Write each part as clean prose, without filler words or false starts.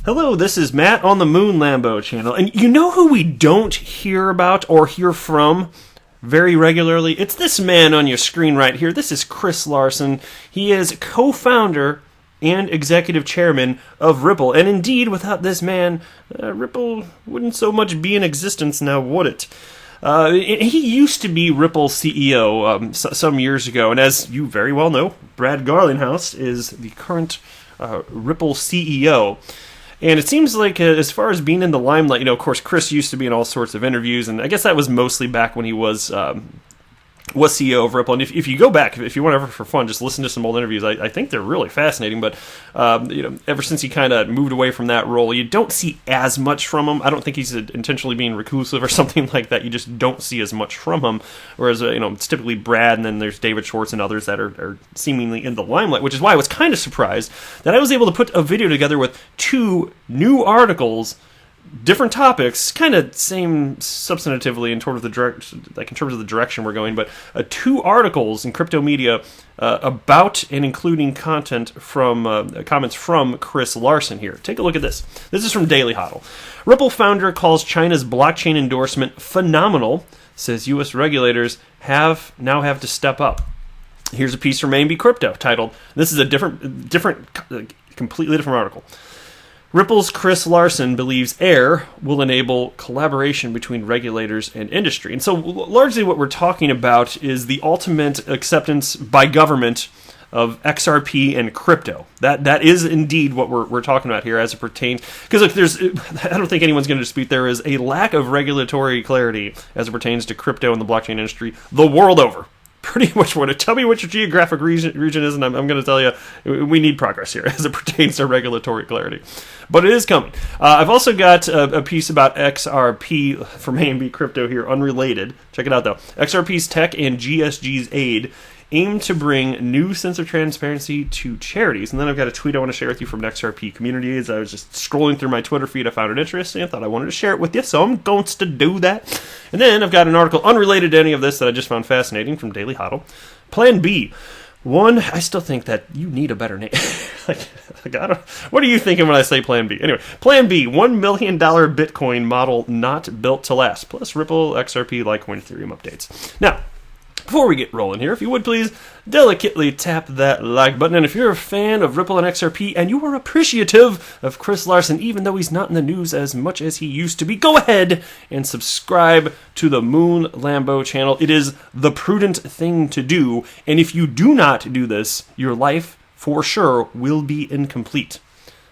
Hello, this is Matt on the Moon Lambo channel, and you know who we don't hear about or hear from very regularly? It's this man on your screen right here. This is Chris Larson. He is co-founder and executive chairman of Ripple, and indeed, without this man, Ripple wouldn't so much be in existence now, would it? He used to be Ripple's CEO some years ago, and as you very well know, Brad Garlinghouse is the current Ripple CEO. And it seems like, as far as being in the limelight, of course, Chris used to be in all sorts of interviews, and I guess that was mostly back when he was CEO of Ripple. And if you go back, if you want ever for fun, just listen to some old interviews. I think they're really fascinating. But ever since he kind of moved away from that role, you don't see as much from him. I don't think he's intentionally being reclusive or something like that. You just don't see as much from him. Whereas it's typically Brad, and then there's David Schwartz and others that are seemingly in the limelight. Which is why I was kind of surprised that I was able to put a video together with two new articles. Different topics, kind of same substantively in terms of the direction we're going, but two articles in crypto media about and including content from comments from Chris Larson here. Take a look at this. This is from Daily Hodl. Ripple founder calls China's blockchain endorsement phenomenal. Says U.S. regulators now have to step up. Here's a piece from A&B Crypto titled. This is a completely different article. Ripple's Chris Larson believes AIR will enable collaboration between regulators and industry. And so largely what we're talking about is the ultimate acceptance by government of XRP and crypto. That is indeed what we're talking about here as it pertains. Because look, I don't think anyone's going to dispute there is a lack of regulatory clarity as it pertains to crypto and the blockchain industry the world over. Pretty much tell me what your geographic region is, and I'm going to tell you we need progress here as it pertains to regulatory clarity. But it is coming. I've also got a piece about XRP from A&B Crypto here, unrelated. Check it out, though. XRP's tech and GSG's aid aim to bring new sense of transparency to charities. And then I've got a tweet I want to share with you from an XRP community. As I was just scrolling through my Twitter feed, I found it interesting. I thought I wanted to share it with you, so I'm going to do that. And then I've got an article unrelated to any of this that I just found fascinating from Daily Hodl. Plan B. One, I still think that you need a better name. What are you thinking when I say Plan B? Anyway, Plan B, $1 million Bitcoin model not built to last. Plus Ripple, XRP, Litecoin, Ethereum updates. Now, before we get rolling here, if you would please delicately tap that like button. And if you're a fan of Ripple and XRP and you are appreciative of Chris Larson, even though he's not in the news as much as he used to be, go ahead and subscribe to the Moon Lambo channel. It is the prudent thing to do. And if you do not do this, your life for sure will be incomplete.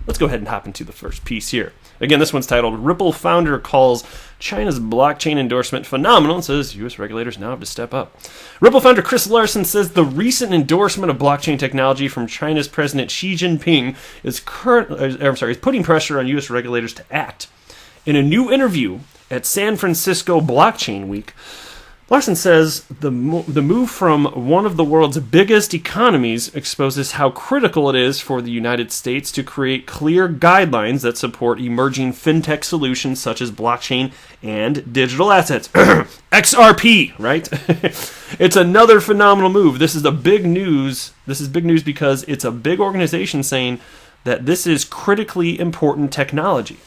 Let's go ahead and hop into the first piece here. Again, this one's titled, Ripple Founder Calls China's Blockchain Endorsement Phenomenal, and says U.S. regulators now have to step up. Ripple founder Chris Larson says the recent endorsement of blockchain technology from China's President Xi Jinping is putting pressure on U.S. regulators to act. In a new interview at San Francisco Blockchain Week, Larson says the move from one of the world's biggest economies exposes how critical it is for the United States to create clear guidelines that support emerging fintech solutions such as blockchain and digital assets. XRP, right? It's another phenomenal move. This is big news. This is big news because it's a big organization saying that this is critically important technology.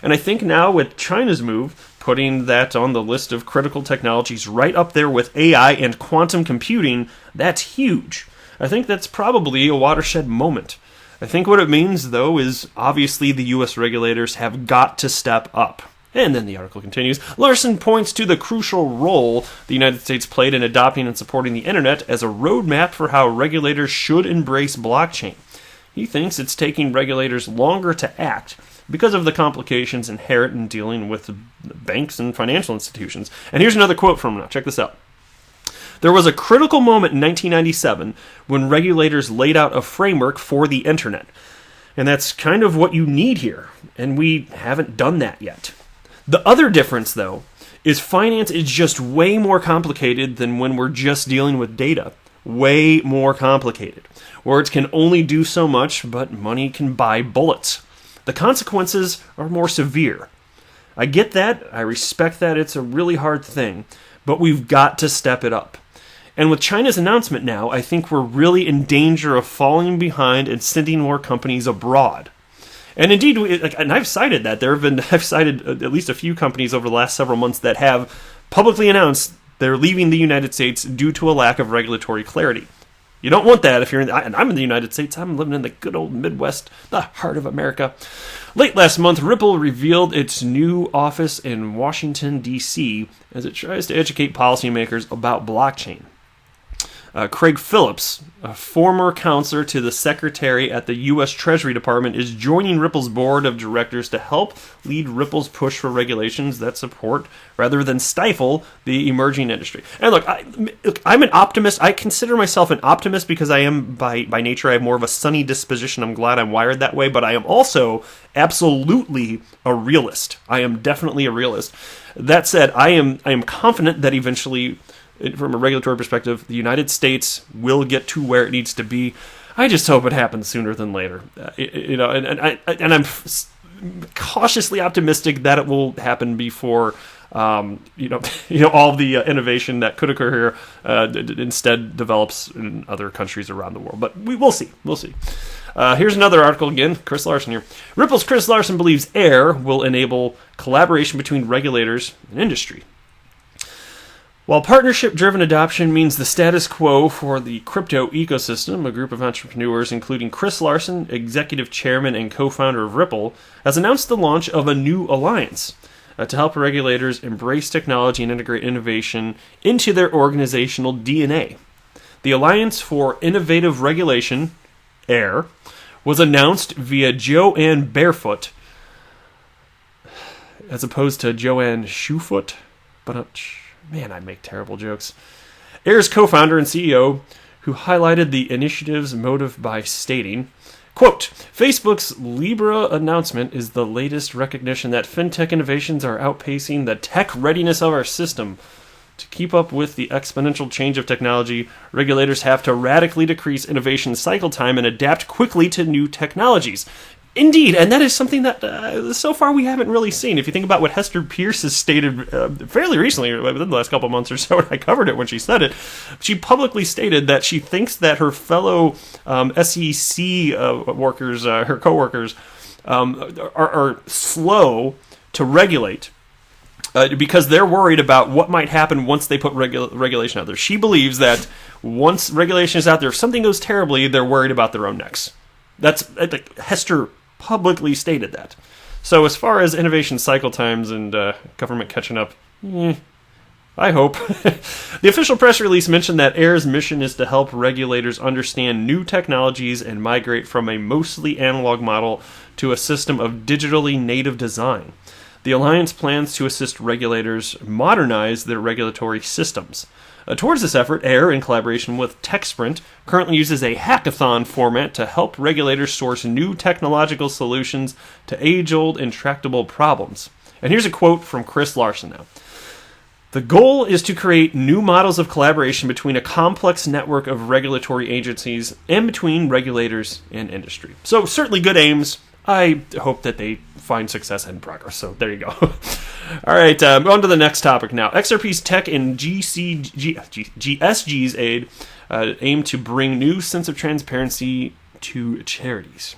And I think now with China's move, putting that on the list of critical technologies right up there with AI and quantum computing, that's huge. I think that's probably a watershed moment. I think what it means, though, is obviously the U.S. regulators have got to step up. And then the article continues. Larson points to the crucial role the United States played in adopting and supporting the internet as a roadmap for how regulators should embrace blockchain. He thinks it's taking regulators longer to act because of the complications inherent in dealing with banks and financial institutions. And here's another quote from him now. Check this out. There was a critical moment in 1997 when regulators laid out a framework for the internet. And that's kind of what you need here. And we haven't done that yet. The other difference, though, is finance is just way more complicated than when we're just dealing with data. Way more complicated. Words can only do so much, but money can buy bullets. The consequences are more severe. I get that. I respect that. It's a really hard thing. But we've got to step it up. And with China's announcement now, I think we're really in danger of falling behind and sending more companies abroad. And indeed, and I've cited that. I've cited at least a few companies over the last several months that have publicly announced they're leaving the United States due to a lack of regulatory clarity. You don't want that if you're and I'm in the United States. I'm living in the good old Midwest, the heart of America. Late last month, Ripple revealed its new office in Washington, D.C. as it tries to educate policymakers about blockchain. Craig Phillips, a former counselor to the secretary at the U.S. Treasury Department, is joining Ripple's board of directors to help lead Ripple's push for regulations that support rather than stifle the emerging industry. And look, I'm an optimist. I consider myself an optimist because I am, by nature, I have more of a sunny disposition. I'm glad I'm wired that way, but I am also absolutely a realist. I am definitely a realist. That said, I am confident that eventually, from a regulatory perspective, the United States will get to where it needs to be. I just hope it happens sooner than later. And I'm cautiously optimistic that it will happen before all the innovation that could occur here instead develops in other countries around the world. But we'll see. We'll see. Here's another article again. Chris Larson here. Ripple's Chris Larson believes AIR will enable collaboration between regulators and industry. While partnership-driven adoption means the status quo for the crypto ecosystem, a group of entrepreneurs, including Chris Larson, executive chairman and co-founder of Ripple, has announced the launch of a new alliance to help regulators embrace technology and integrate innovation into their organizational DNA. The Alliance for Innovative Regulation, AIR, was announced via Joanne Barefoot, as opposed to Joanne Shoefoot, but man, I make terrible jokes. AIR's co-founder and CEO, who highlighted the initiative's motive by stating, quote, Facebook's Libra announcement is the latest recognition that fintech innovations are outpacing the tech readiness of our system. To keep up with the exponential change of technology, regulators have to radically decrease innovation cycle time and adapt quickly to new technologies. Indeed, and that is something that so far we haven't really seen. If you think about what Hester Pierce has stated fairly recently, within the last couple of months or so, and I covered it when she said it, she publicly stated that she thinks that her fellow SEC workers, her coworkers, are slow to regulate because they're worried about what might happen once they put regulation out there. She believes that once regulation is out there, if something goes terribly, they're worried about their own necks. That's Hester publicly stated that. So as far as innovation cycle times and government catching up, I hope. The official press release mentioned that AIR's mission is to help regulators understand new technologies and migrate from a mostly analog model to a system of digitally native design. The alliance plans to assist regulators modernize their regulatory systems. Towards this effort, AIR, in collaboration with TechSprint, currently uses a hackathon format to help regulators source new technological solutions to age-old intractable problems. And here's a quote from Chris Larson now. The goal is to create new models of collaboration between a complex network of regulatory agencies and between regulators and industry. So certainly good aims. I hope that they find success and progress. So there you go. All right, on to the next topic now. XRP's tech and GSG's aid aim to bring new sense of transparency to charities.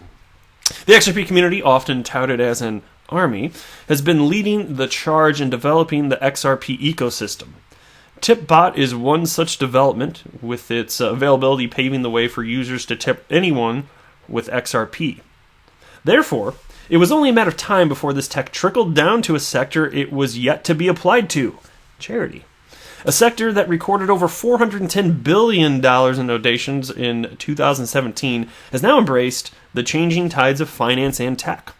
The XRP community, often touted as an army, has been leading the charge in developing the XRP ecosystem. TipBot is one such development, with its availability paving the way for users to tip anyone with XRP. Therefore, it was only a matter of time before this tech trickled down to a sector it was yet to be applied to, charity. A sector that recorded over $410 billion in donations in 2017 has now embraced the changing tides of finance and tech.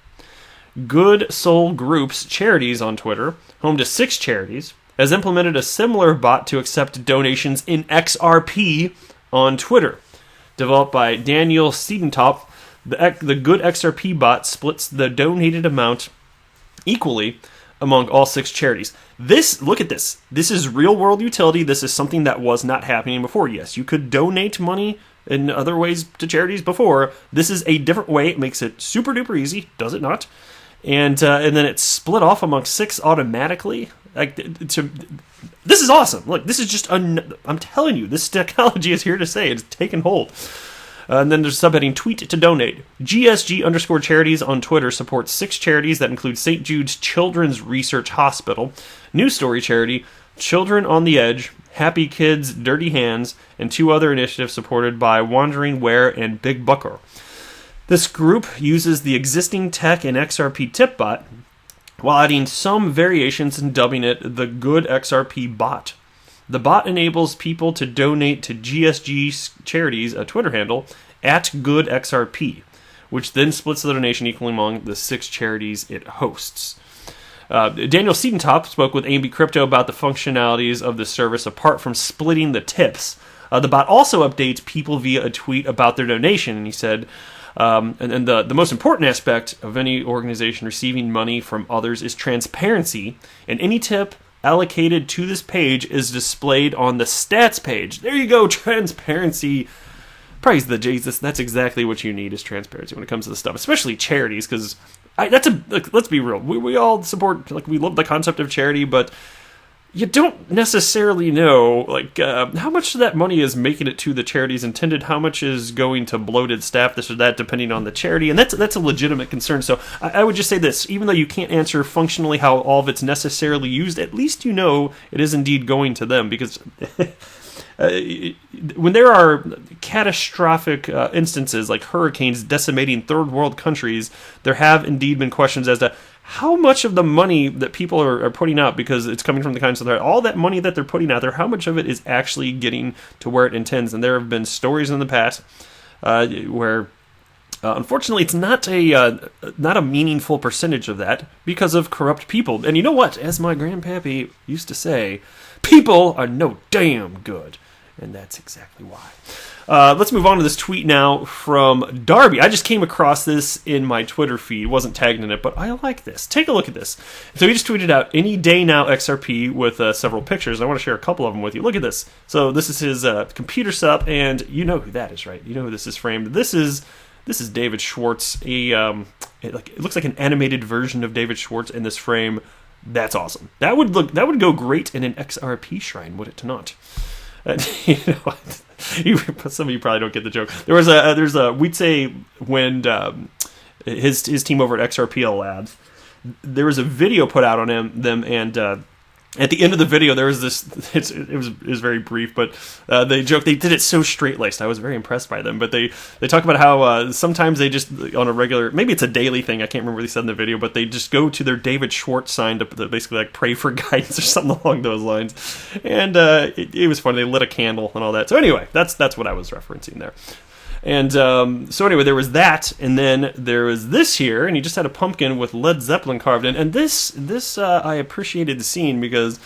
Good Soul Group's Charities on Twitter, home to 6 charities, has implemented a similar bot to accept donations in XRP on Twitter. Developed by Daniel Siedentop, the Good XRP bot splits the donated amount equally among all 6 charities. Look at this. This is real world utility. This is something that was not happening before. Yes, you could donate money in other ways to charities before. This is a different way. It makes it super duper easy, does it not? And then it's split off among 6 automatically. This is awesome. Look, this is just I'm telling you, this technology is here to stay. It's taken hold. And then there's subheading tweet to donate. GSG_charities on Twitter supports 6 charities that include St. Jude's Children's Research Hospital, News Story Charity, Children on the Edge, Happy Kids, Dirty Hands, and 2 other initiatives supported by Wandering Ware and Big Bucker. This group uses the existing tech and XRP tip bot while adding some variations and dubbing it the Good XRP bot. The bot enables people to donate to GSG Charities, a Twitter handle, @GoodXRP, which then splits the donation equally among the 6 charities it hosts. Daniel Siedentop spoke with AMB Crypto about the functionalities of the service apart from splitting the tips. The bot also updates people via a tweet about their donation, and he said, and the most important aspect of any organization receiving money from others is transparency, and any tip allocated to this page is displayed on the stats page. There you go, transparency. Praise the Jesus. That's exactly what you need, is transparency when it comes to this stuff, especially charities, because let's be real. We all support, we love the concept of charity, but you don't necessarily know, how much of that money is making it to the charities intended, how much is going to bloated staff, this or that, depending on the charity, and that's a legitimate concern. So I would just say this, even though you can't answer functionally how all of it's necessarily used, at least you know it is indeed going to them, because when there are catastrophic instances like hurricanes decimating third world countries, there have indeed been questions as to how much of the money that people are putting out, because it's coming from the kinds of all that money that they're putting out there, how much of it is actually getting to where it intends. And there have been stories in the past where unfortunately it's not a meaningful percentage of that because of corrupt people. And you know what? As my grandpappy used to say, people are no damn good. And that's exactly why. Let's move on to this tweet now from Darby. I just came across this in my Twitter feed. Wasn't tagged in it, but I like this. Take a look at this. So he just tweeted out, "Any day now XRP," with several pictures. I want to share a couple of them with you. Look at this. So this is his computer setup, and you know who that is, right? You know who this is framed. This is David Schwartz. It looks like an animated version of David Schwartz in this frame. That's awesome. That would go great in an XRP Shrine, would it not? Some of you probably don't get the joke. There's a we'd say when his team over at XRP Labs, there was a video put out on them, and at the end of the video there was this. It was very brief, but they joked they did it so straight laced. I was very impressed by them. But they talk about how sometimes they just on a regular, maybe it's a daily thing. I can't remember what they said in the video, but they just go to their David Schwartz sign to basically pray for guidance or something along those lines. And it was fun. They lit a candle and all that. So anyway, that's what I was referencing there. And so anyway, there was that, and then there was this here, and he just had a pumpkin with Led Zeppelin carved in. And this I appreciated the scene because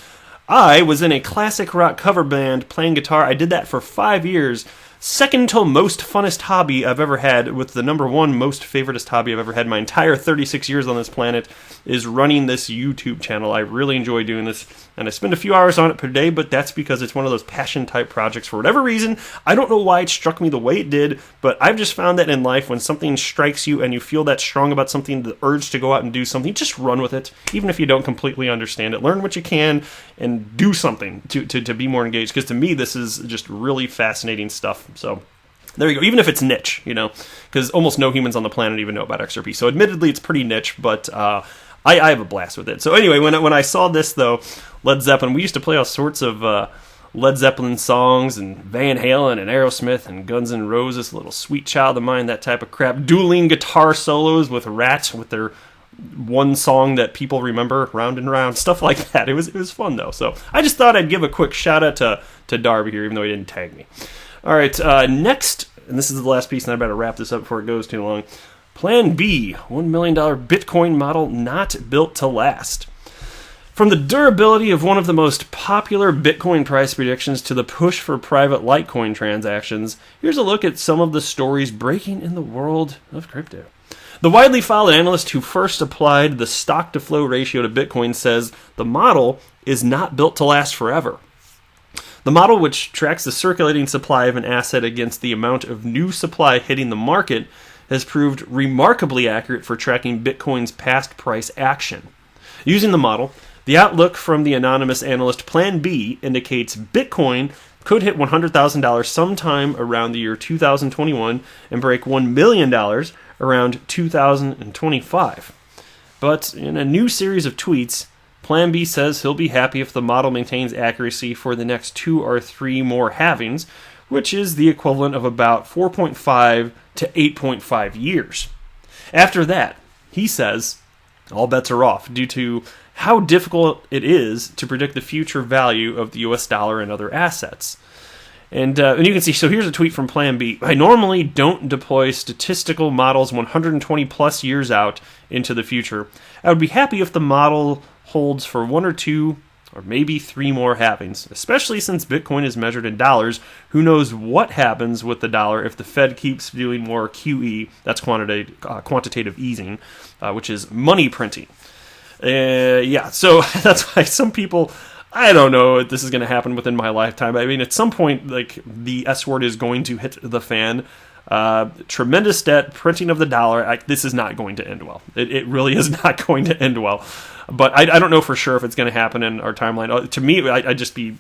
I was in a classic rock cover band playing guitar. I did that for 5 years. Second to most funnest hobby I've ever had, with the number one most favoritist hobby I've ever had my entire 36 years on this planet, is running this YouTube channel. I really enjoy doing this, and I spend a few hours on it per day, but that's because it's one of those passion-type projects for whatever reason. I don't know why it struck me the way it did, but I've just found that in life, when something strikes you and you feel that strong about something, the urge to go out and do something, just run with it, even if you don't completely understand it. Learn what you can and do something to be more engaged, because to me, this is just really fascinating stuff. So there you go, even if it's niche, because almost no humans on the planet even know about XRP. So admittedly, it's pretty niche, but I have a blast with it. So anyway, when I saw this, though, Led Zeppelin, we used to play all sorts of Led Zeppelin songs, and Van Halen and Aerosmith and Guns N' Roses, Little Sweet Child of Mine, that type of crap. Dueling guitar solos with Rat, with their one song that people remember, Round and Round, stuff like that. It was fun, though. So I just thought I'd give a quick shout-out to Darby here, even though he didn't tag me. All right, next, and this is the last piece, and I better wrap this up before it goes too long. Plan B, $1 million Bitcoin model not built to last. From the durability of one of the most popular Bitcoin price predictions to the push for private Litecoin transactions, here's a look at some of the stories breaking in the world of crypto. The widely followed analyst who first applied the stock-to-flow ratio to Bitcoin says the model is not built to last forever. The model, which tracks the circulating supply of an asset against the amount of new supply hitting the market, has proved remarkably accurate for tracking Bitcoin's past price action. Using the model, the outlook from the anonymous analyst Plan B indicates Bitcoin could hit $100,000 sometime around the year 2021 and break $1 million around 2025. But in a new series of tweets, Plan B says he'll be happy if the model maintains accuracy for the next 2 or 3 more halvings, which is the equivalent of about 4.5 to 8.5 years. After that, he says all bets are off due to how difficult it is to predict the future value of the US dollar and other assets. And you can see, so here's a tweet from Plan B. I normally don't deploy statistical models 120 plus years out into the future. I would be happy if the model holds for 1 or 2 or maybe 3 more halvings, especially since Bitcoin is measured in dollars. Who knows what happens with the dollar if the Fed keeps doing more QE, that's quantitative easing, which is money printing. So that's why some people, I don't know if this is going to happen within my lifetime. I mean, at some point, like, the S word is going to hit the fan. Tremendous debt, printing of the dollar. This is not going to end well. It really is not going to end well. But I don't know for sure if it's going to happen in our timeline. To me, I'd just be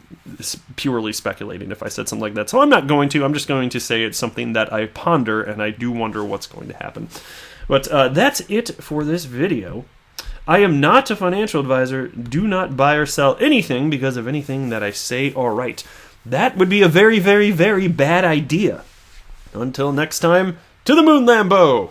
purely speculating if I said something like that. So I'm not going to. I'm just going to say it's something that I ponder, and I do wonder what's going to happen. But that's it for this video. I am not a financial advisor. Do not buy or sell anything because of anything that I say or write. That would be a very, very, very bad idea. Until next time, to the moon, Lambo!